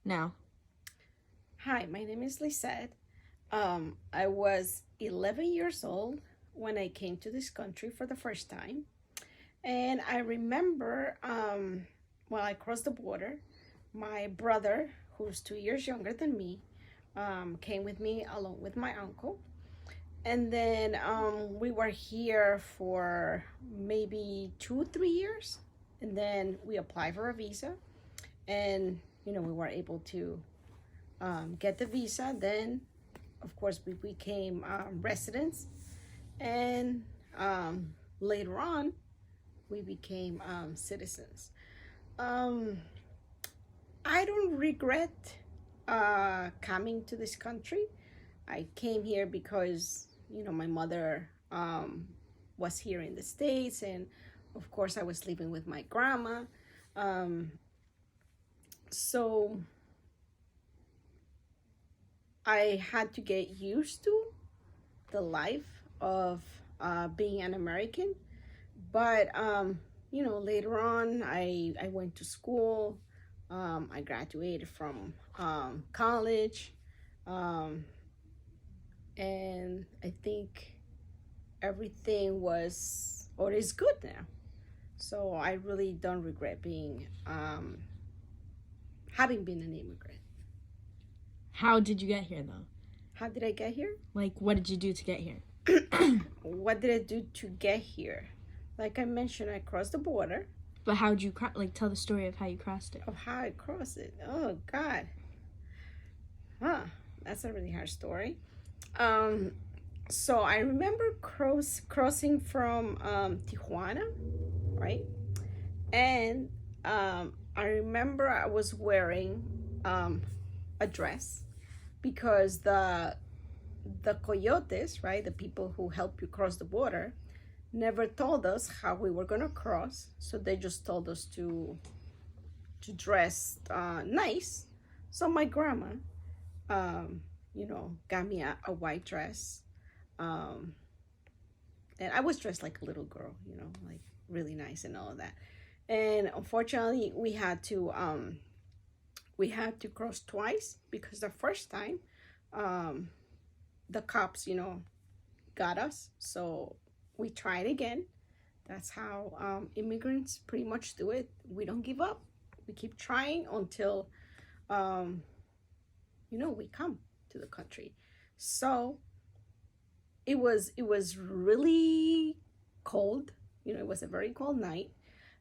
now? Hi, my name is Lisette. I was 11 years old when I came to this country for the first time. And I remember when I crossed the border, my brother, who's 2 years younger than me, came with me along with my uncle. And then we were here for maybe 2, 3 years. And then we applied for a visa. And, we were able to get the visa. Then, of course, we became residents, and later on, we became citizens. Um, I don't regret coming to this country. I came here because my mother was here in the States, and of course, I was living with my grandma. Um, so I had to get used to the life of being an American. But later on, I went to school. I graduated from college, um, and I think everything was or is good now. So I really don't regret being having been an immigrant. How did you get here, though? How did I get here? Like, what did you do to get here? What did I do to get here? Like I mentioned, I crossed the border. But how did you tell the story of how you crossed it? Of how I crossed it. Oh God. Huh. That's a really hard story. Um, so I remember crossing from Tijuana, right? And I remember I was wearing a dress because the coyotes, right, the people who help you cross the border, never told us how we were gonna cross. So they just told us to dress nice. So my grandma, got me a white dress, um, and I was dressed like a little girl, like really nice and all of that. And unfortunately, we had to cross twice because the first time, um, the cops, got us. So we tried again. That's how immigrants pretty much do it. We don't give up. We keep trying until um, we come to the country. So it was really cold. It was a very cold night.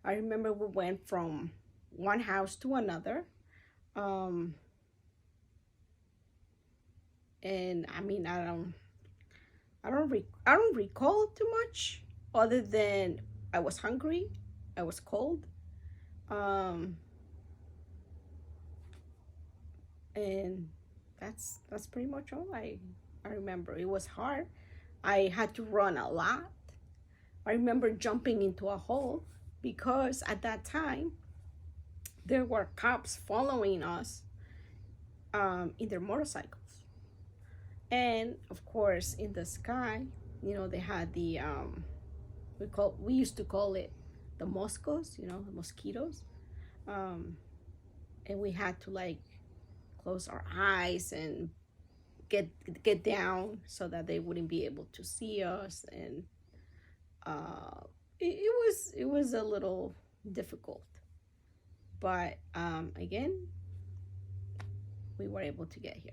I remember we went from one house to another. Um, and I mean, I don't recall too much other than I was hungry, I was cold, um, and that's pretty much all I remember. It was hard. I had to run a lot. I remember jumping into a hole because at that time there were cops following us in their motorcycles, and of course in the sky, they had the we used to call it the moscos, the mosquitoes, um, and we had to like close our eyes and get down so that they wouldn't be able to see us, and uh, it was a little difficult, but again, we were able to get here.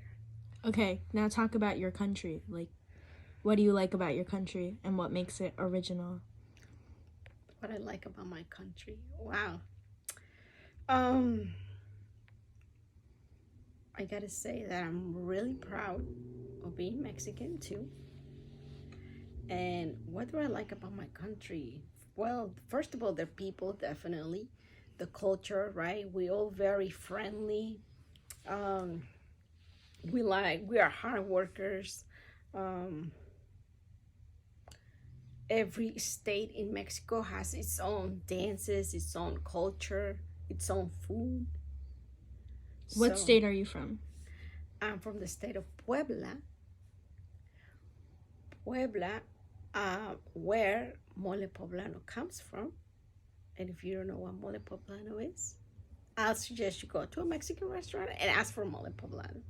Okay, now talk about your country. Like, what do you like about your country and what makes it original? What I like about my country, wow. um I gotta say that I'm really proud of being Mexican too. And what do I like about my country? Well, first of all, the people, definitely. The culture, right? We all very friendly. Um, we are hard workers. Um, every state in Mexico has its own dances, its own culture, its own food. What So state are you from? I'm from the state of Puebla. Puebla, where mole poblano comes from. And if you don't know what mole poblano is, I'll suggest you go to a Mexican restaurant and ask for mole poblano.